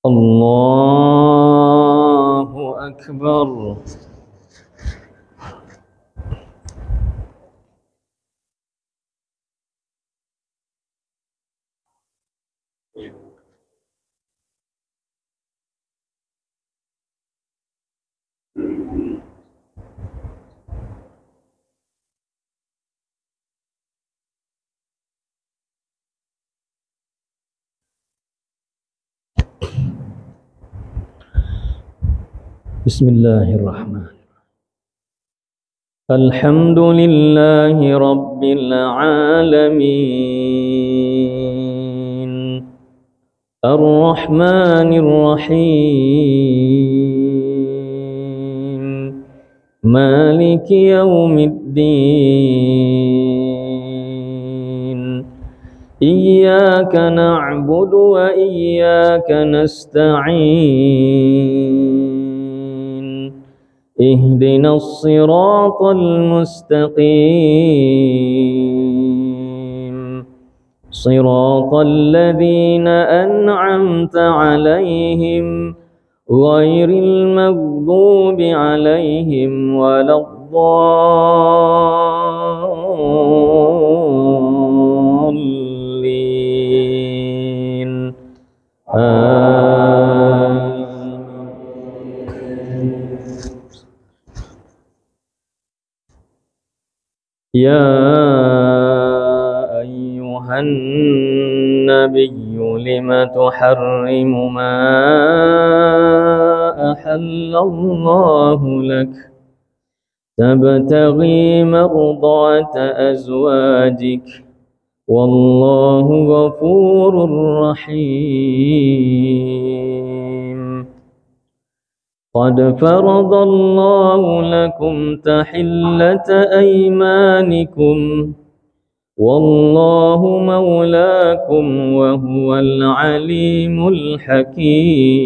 الله أكبر. بسم الله الرحمن الرحيم. الحمد لله رب العالمين الرحمن الرحيم مالك يوم الدين إياك نعبد وإياك نستعين اهدنا الصراط المستقيم صراط الذين أنعمت عليهم غير المغضوب عليهم ولا الضالين يا أيها النبي لم تحرم ما أحل الله لك تبتغي مرضات أزواجك والله غفور رحيم قد فرض الله لكم تحلة أيمانكم والله مولاكم وهو العليم الحكيم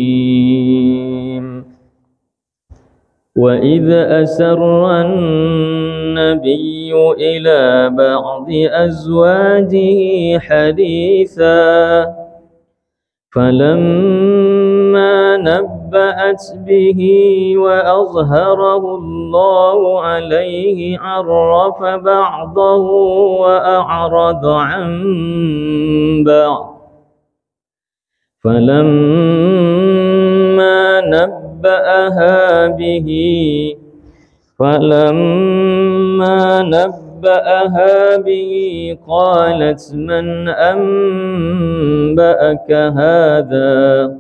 وإذ أسر النبي إلى بعض أزواجه حديثا فلما نبأت به وأظهره الله عليه عرف بعضه وأعرض عن بعض فلما نبأها به قالت من أنبأك هذا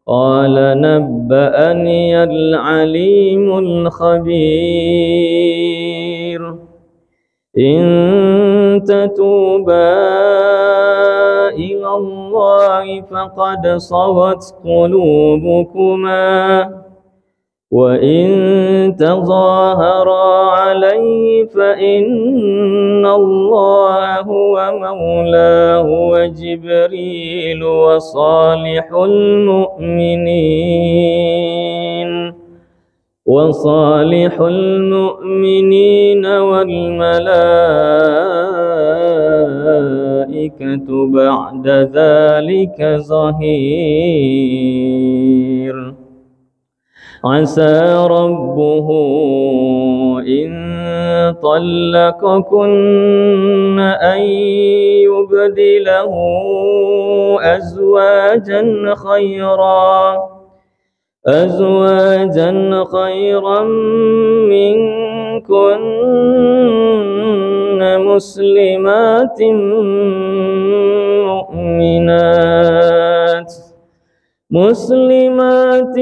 قال نبأني العليم الخبير إن تتوبا إلى الله فقد صغت قلوبكما وإن تظاهرا عليه فإن الله هو مولاه وجبريل وصالح المؤمنين والملائكة بعد ذلك ظهير عسى ربه إن طلقكن أن يبدله أزواجا خيرا منكن مسلمات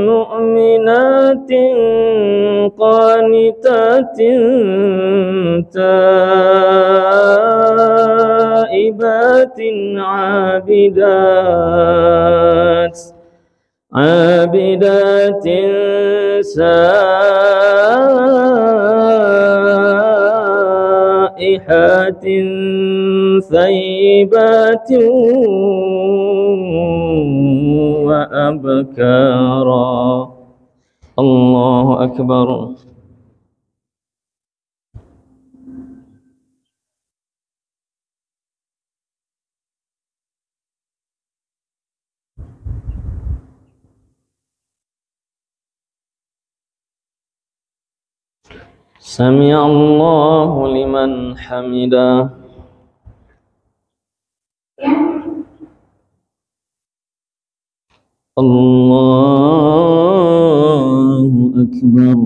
مؤمنات قانتات تائبات عابدات سائحات ثيبات وأبكارا. الله أكبر. سمع الله لمن حمده. الله أكبر.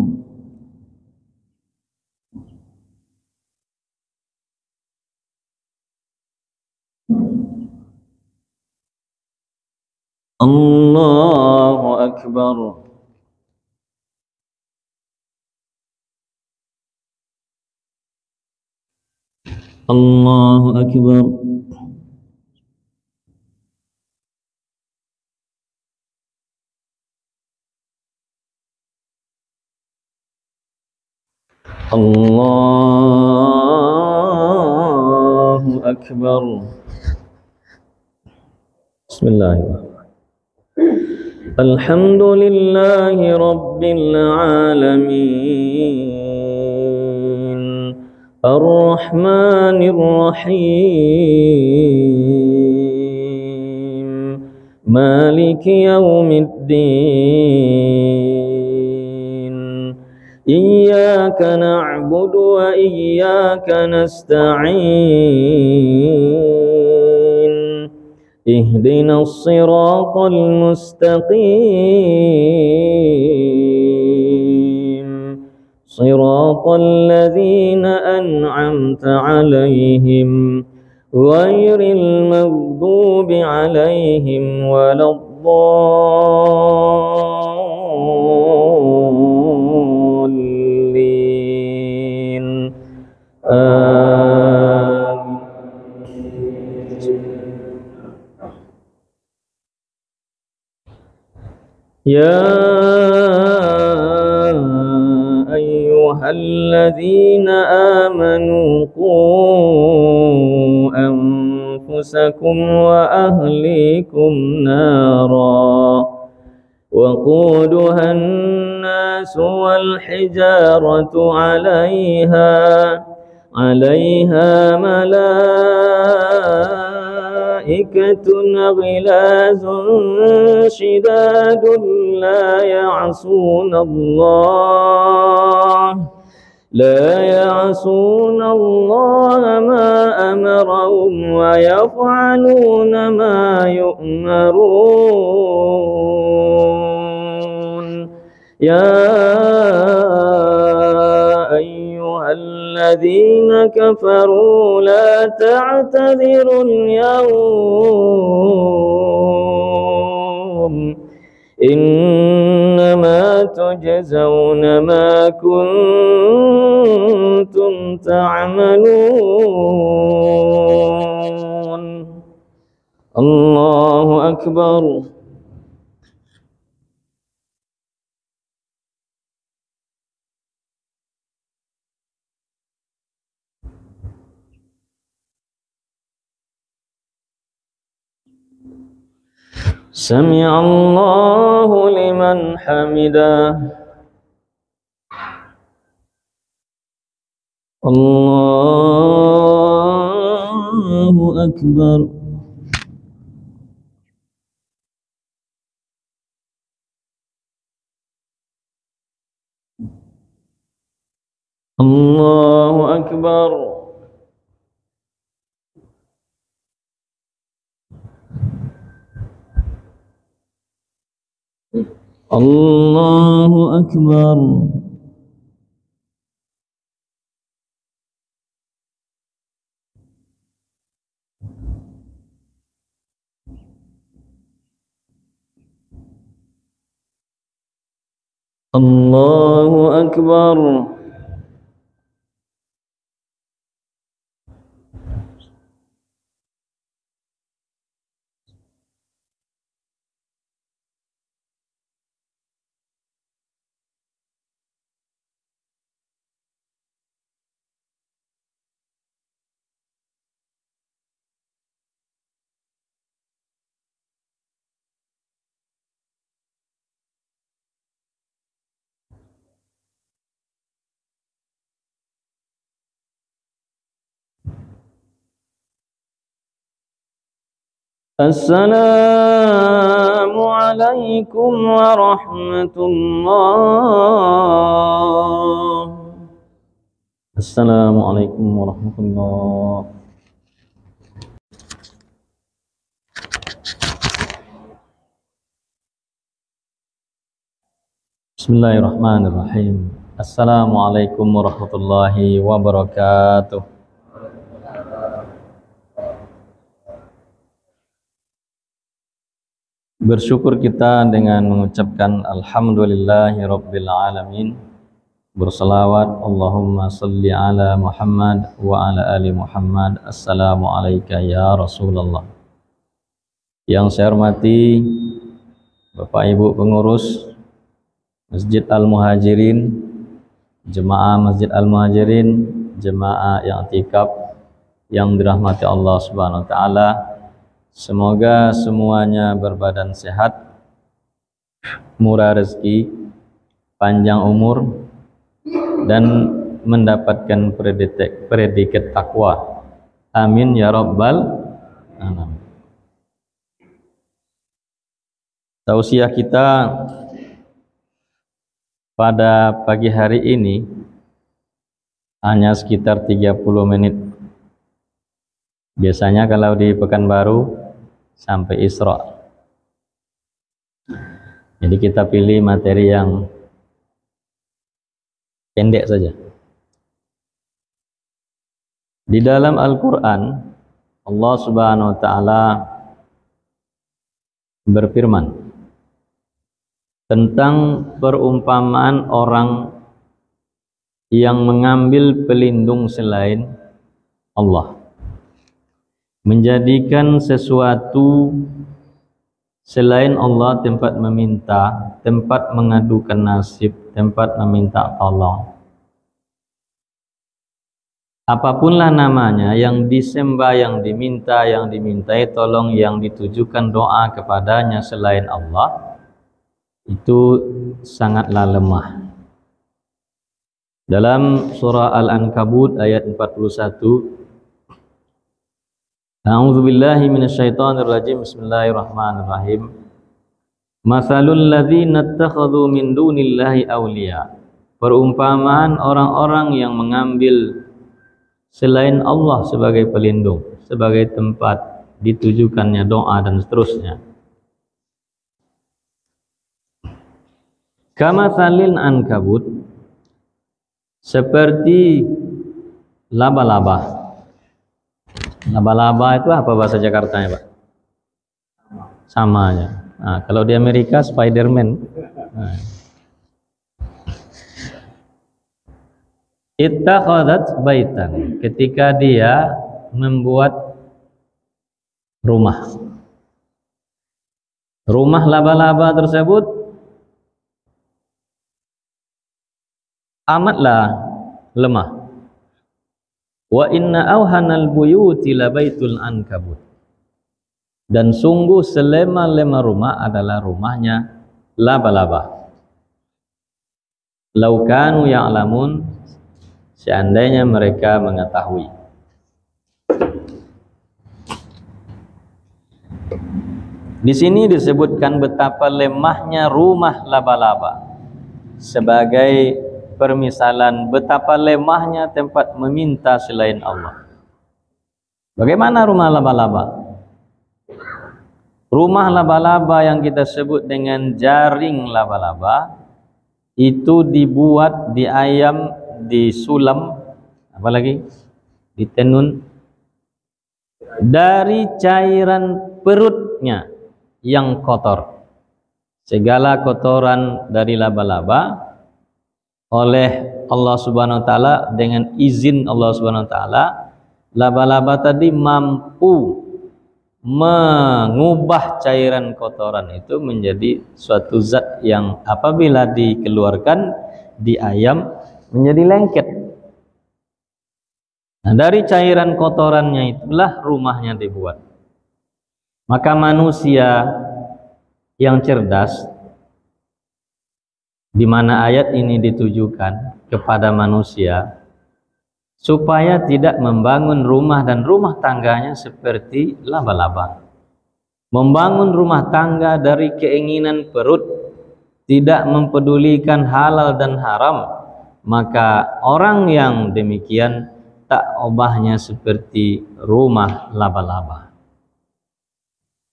الله أكبر. الله أكبر. الله أكبر. بسم الله الرحمن الرحيم. الحمد لله رب العالمين الرحمن الرحيم مالك يوم الدين إياك نعبد وإياك نستعين اهدنا الصراط المستقيم صراط الذين أنعمت عليهم غير المغضوب عليهم ولا الضالين يا أيها الذين آمنوا قوا أنفسكم وأهليكم نارا وقودها الناس والحجارة عليها ملائكة غلاظ شداد لا يعصون الله ما أمرهم ويفعلون ما يؤمرون يا أيها الذين كفروا لا تعتذروا اليوم إنما تجزون ما كنتم تعملون الله أكبر. سمع الله لمن حمده. الله أكبر. الله أكبر. الله أكبر. الله أكبر. السلام عليكم ورحمة الله. Assalamualaikum warahmatullahi. Bismillahirrahmanirrahim. Assalamualaikum warahmatullahi wabarakatuh. Bersyukur kita dengan mengucapkan alhamdulillahi rabbil alamin. Berselawat Allahumma salli ala Muhammad wa ala ali Muhammad. Assalamualaikum ya Rasulullah. Yang saya hormati Bapak Ibu pengurus Masjid Al-Muhajirin, jemaah Masjid Al-Muhajirin, jemaah yang i'tikaf yang dirahmati Allah Subhanahu wa taala. Semoga semuanya berbadan sehat, murah rezeki, panjang umur, dan mendapatkan predikat takwa. Amin ya rabbal alamin. Tausiah kita pada pagi hari ini hanya sekitar 30 menit. Biasanya kalau di Pekanbaru sampai Isra. Jadi kita pilih materi yang pendek saja. Di dalam Al-Quran, Allah Subhanahu wa taala berfirman tentang perumpamaan orang yang mengambil pelindung selain Allah, menjadikan sesuatu selain Allah tempat meminta, tempat mengadukan nasib, tempat meminta tolong. Apapunlah namanya, yang disembah, yang dimintai tolong, yang ditujukan doa kepadanya selain Allah, itu sangatlah lemah. Dalam surah Al-Ankabut ayat 41, A'udzubillahi minasyaitonirrajim. Bismillahirrahmanirrahim. Masalul ladzina ittakhadhu min dunillahi awliya. Perumpamaan orang-orang yang mengambil selain Allah sebagai pelindung, sebagai tempat ditujukannya doa dan seterusnya. Kamatsalil ankabut, seperti laba-laba. Laba-laba itu apa bahasa Jakartanya, Pak? Sama aja. Nah, kalau di Amerika Spiderman. Nah. Ittakhadhat baitan, ketika dia membuat rumah. Rumah laba-laba tersebut amatlah lemah. Wa inna awhanal buyuti labaitul ankabut. Dan sungguh selemah-lemah rumah adalah rumahnya laba-laba. Lau kanu ya'lamun, seandainya mereka mengetahui. Di sini disebutkan betapa lemahnya rumah laba-laba sebagai permisalan betapa lemahnya tempat meminta selain Allah. Bagaimana rumah laba-laba? Rumah laba-laba yang kita sebut dengan jaring laba-laba itu dibuat, diayam, disulam, apalagi ditenun dari cairan perutnya yang kotor. Segala kotoran dari laba-laba oleh Allah Subhanahu wa taala, dengan izin Allah Subhanahu wa taala, laba-laba tadi mampu mengubah cairan kotoran itu menjadi suatu zat yang apabila dikeluarkan, diayam, menjadi lengket. Nah, dari cairan kotorannya itulah rumahnya dibuat. Maka manusia yang cerdas, di mana ayat ini ditujukan kepada manusia supaya tidak membangun rumah dan rumah tangganya seperti laba-laba. Membangun rumah tangga dari keinginan perut, tidak mempedulikan halal dan haram, maka orang yang demikian tak obahnya seperti rumah laba-laba.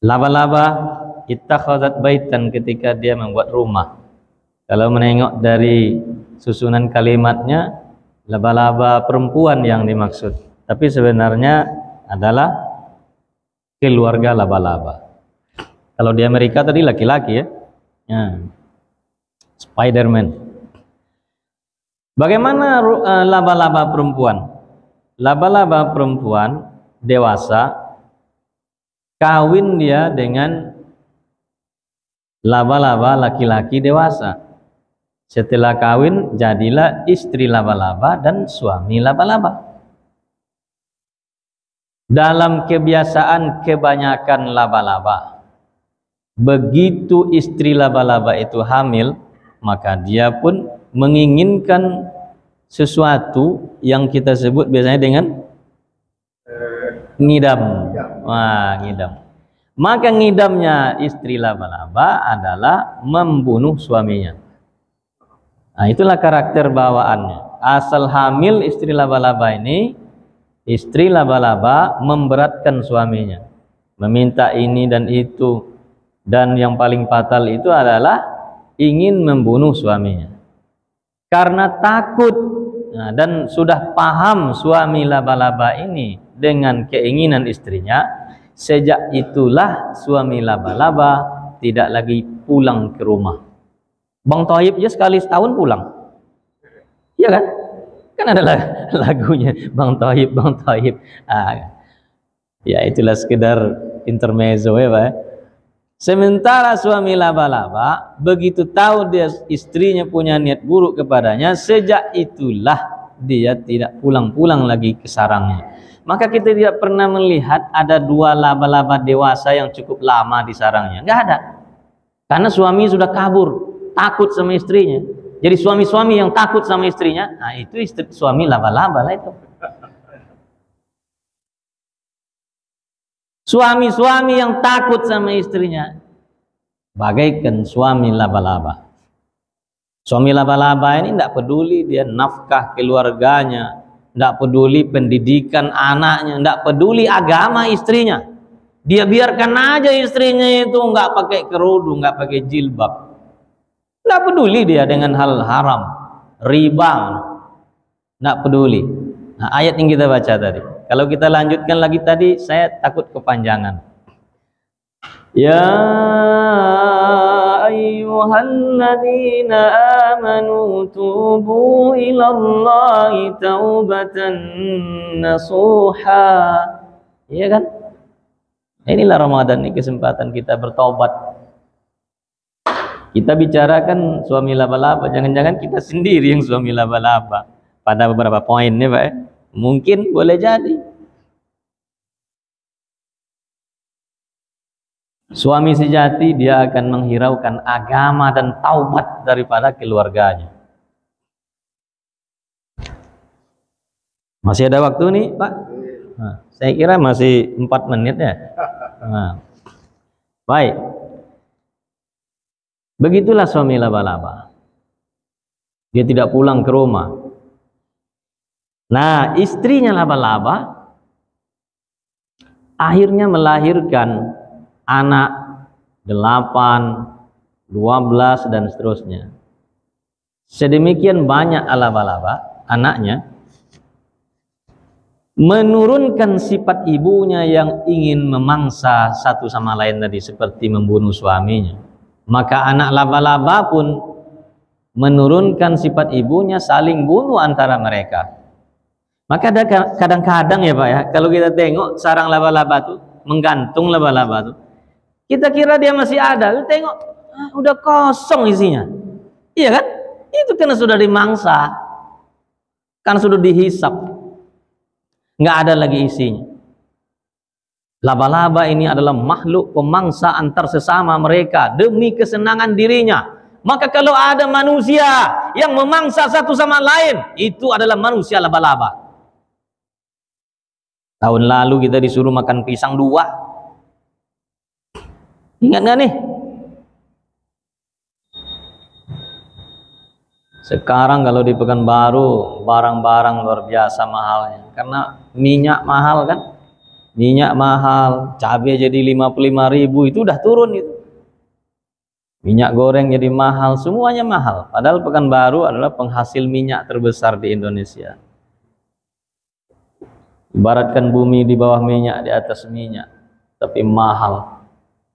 Laba-laba ittakhadhat baitan, ketika dia membuat rumah. Kalau menengok dari susunan kalimatnya, laba-laba perempuan yang dimaksud, tapi sebenarnya adalah keluarga laba-laba. Kalau di Amerika tadi laki-laki ya, Spider-Man. Bagaimana laba-laba perempuan? Laba-laba perempuan dewasa, kawin dia dengan laba-laba laki-laki dewasa. Setelah kawin jadilah istri laba-laba dan suami laba-laba. Dalam kebiasaan kebanyakan laba-laba, begitu istri laba-laba itu hamil, maka dia pun menginginkan sesuatu yang kita sebut biasanya dengan ngidam. Wah, ngidam. Maka ngidamnya istri laba-laba adalah membunuh suaminya. Nah, itulah karakter bawaannya. Asal hamil istri laba-laba ini, istri laba-laba memberatkan suaminya, meminta ini dan itu, dan yang paling fatal itu adalah ingin membunuh suaminya. Karena takut dan sudah paham suami laba-laba ini dengan keinginan istrinya, sejak itulah suami laba-laba tidak lagi pulang ke rumah. Bang Thohib aja sekali setahun pulang, iya kan? Kan ada lagunya Bang Thohib, Bang Thohib. Ya itulah sekedar intermezzo ya Pak. Sementara suami laba-laba begitu tahu dia istrinya punya niat buruk kepadanya, sejak itulah dia tidak pulang-pulang lagi ke sarangnya. Maka kita tidak pernah melihat ada dua laba-laba dewasa yang cukup lama di sarangnya. Enggak ada. Karena suami sudah kabur, takut sama istrinya. Jadi suami-suami yang takut sama istrinya, nah itu suami laba-laba lah itu. Suami-suami yang takut sama istrinya bagaikan suami laba-laba. Suami laba-laba ini tidak peduli dia nafkah keluarganya, tidak peduli pendidikan anaknya, tidak peduli agama istrinya. Dia biarkan aja istrinya itu nggak pakai kerudung, nggak pakai jilbab. Tidak peduli dia dengan hal haram, riba, tidak peduli. Nah, ayat yang kita baca tadi. Kalau kita lanjutkan lagi tadi, saya takut kepanjangan. Ya ayyuhalladzina amanu tubu ilallahi taubatan nasuha. Iya kan? Inilah Ramadan, ini kesempatan kita bertobat. Kita bicarakan suami laba-laba, jangan-jangan kita sendiri yang suami laba-laba pada beberapa poin nih Pak. Mungkin boleh jadi. Suami sejati dia akan menghiraukan agama dan taubat daripada keluarganya. Masih ada waktu nih Pak? Nah, saya kira masih 4 menit ya. Nah, baik. Begitulah suami laba-laba. Dia tidak pulang ke rumah. Nah, istrinya laba-laba akhirnya melahirkan anak 8, 12 dan seterusnya. Sedemikian banyak laba-laba anaknya, menurunkan sifat ibunya yang ingin memangsa satu sama lain tadi, seperti membunuh suaminya. Maka anak laba-laba pun menurunkan sifat ibunya, saling bunuh antara mereka. Maka ada kadang-kadang ya Pak ya, kalau kita tengok sarang laba-laba tuh, menggantung laba-laba tuh, kita kira dia masih ada, kita tengok udah kosong isinya. Iya kan? Itu karena sudah dimangsa, karena sudah dihisap, nggak ada lagi isinya. Laba-laba ini adalah makhluk pemangsa antar sesama mereka demi kesenangan dirinya. Maka kalau ada manusia yang memangsa satu sama lain, itu adalah manusia laba-laba. Tahun lalu kita disuruh makan pisang 2. Ingat nggak nih? Sekarang kalau di Pekanbaru barang-barang luar biasa mahalnya karena minyak mahal kan. Minyak mahal, cabai jadi 55.000, itu udah turun itu. Minyak goreng jadi mahal, semuanya mahal. Padahal Pekanbaru adalah penghasil minyak terbesar di Indonesia. Ibaratkan bumi di bawah minyak, di atas minyak, tapi mahal.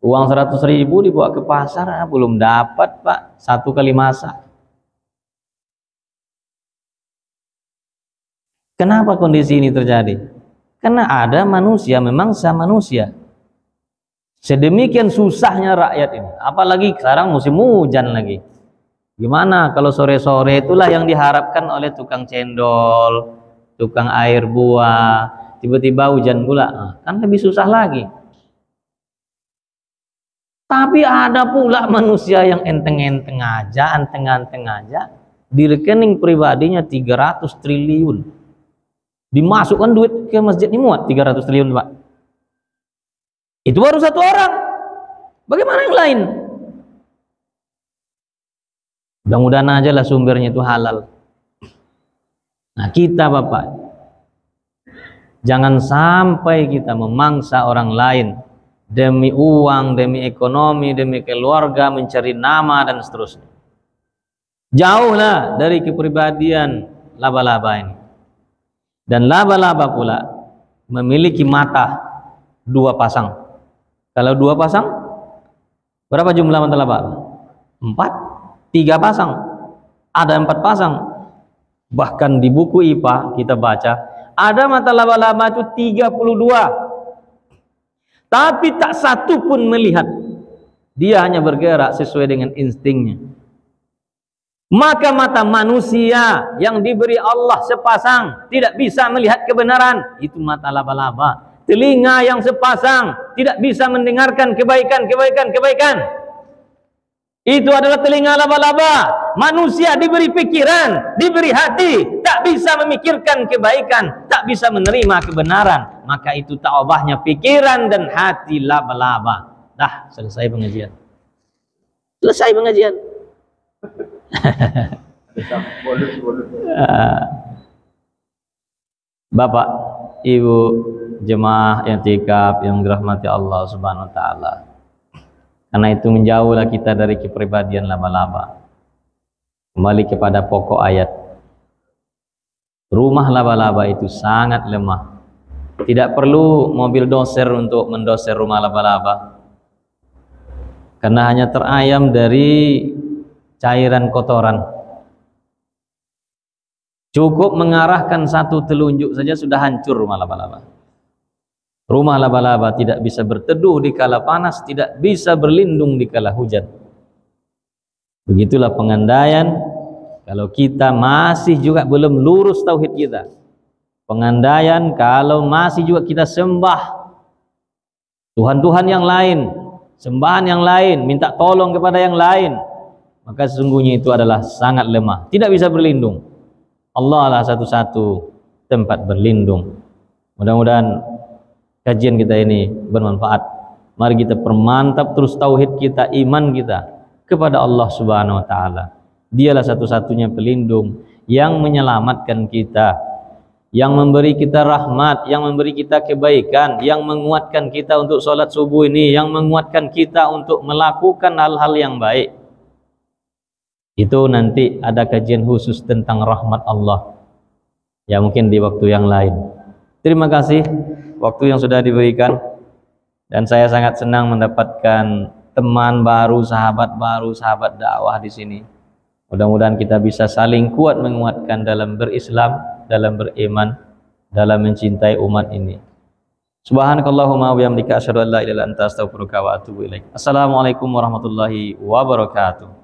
Uang 100.000 dibawa ke pasar, belum dapat Pak, 1 kali masak. Kenapa kondisi ini terjadi? Karena ada manusia, memangsa manusia. Sedemikian susahnya rakyat ini. Apalagi sekarang musim hujan lagi. Gimana kalau sore-sore, itulah yang diharapkan oleh tukang cendol, tukang air buah. Tiba-tiba hujan pula, kan lebih susah lagi. Tapi ada pula manusia yang enteng-enteng aja, anteng-anteng aja. Di rekening pribadinya 300 triliun. Dimasukkan duit ke masjid ini muat 300 triliun Pak. Itu baru satu orang. Bagaimana yang lain? Mudah-mudahan aja lah sumbernya itu halal. Nah kita Bapak, jangan sampai kita memangsa orang lain demi uang, demi ekonomi, demi keluarga, mencari nama dan seterusnya. Jauhlah dari kepribadian laba-laba ini. Dan laba-laba pula memiliki mata 2 pasang. Kalau 2 pasang, berapa jumlah mata laba? 4, 3 pasang, ada 4 pasang. Bahkan di buku IPA kita baca, ada mata laba-laba itu 32. Tapi tak satu pun melihat. Dia hanya bergerak sesuai dengan instingnya. Maka mata manusia yang diberi Allah sepasang tidak bisa melihat kebenaran, itu mata laba-laba. Telinga yang sepasang tidak bisa mendengarkan kebaikan. Itu adalah telinga laba-laba. Manusia diberi pikiran, diberi hati, tak bisa memikirkan kebaikan, tak bisa menerima kebenaran. Maka itu taubahnya pikiran dan hati laba-laba. Dah, selesai pengajian. Bapak, Ibu, jemaah i'tikaf yang dirahmati Allah Subhanahu wa taala. Karena itu menjauhlah kita dari kepribadian laba-laba. Kembali kepada pokok ayat. Rumah laba-laba itu sangat lemah. Tidak perlu mobil doser untuk mendoser rumah laba-laba. Karena hanya terayam dari cairan kotoran. Cukup mengarahkan satu telunjuk saja sudah hancur rumah laba-laba. Rumah laba-laba tidak bisa berteduh di kala panas, tidak bisa berlindung di kala hujan. Begitulah pengandaian kalau kita masih juga belum lurus tauhid kita. Pengandaian kalau masih juga kita sembah Tuhan-Tuhan yang lain, sembahan yang lain, minta tolong kepada yang lain, maka sesungguhnya itu adalah sangat lemah, tidak bisa berlindung. Allah lah satu-satu tempat berlindung. Mudah-mudahan kajian kita ini bermanfaat. Mari kita permantap terus tauhid kita, iman kita kepada Allah Subhanahu wa taala. Dialah satu-satunya pelindung yang menyelamatkan kita, yang memberi kita rahmat, yang memberi kita kebaikan, yang menguatkan kita untuk sholat subuh ini, yang menguatkan kita untuk melakukan hal-hal yang baik. Itu nanti ada kajian khusus tentang rahmat Allah, ya mungkin di waktu yang lain. Terima kasih waktu yang sudah diberikan, dan saya sangat senang mendapatkan teman baru, sahabat dakwah di sini. Mudah-mudahan kita bisa saling kuat menguatkan dalam berislam, dalam beriman, dalam mencintai umat ini. Subhanakallahumma wa bihamdika asyhadu an la ilaha illa anta astaghfiruka wa atubu ilaik. Assalamualaikum warahmatullahi wabarakatuh.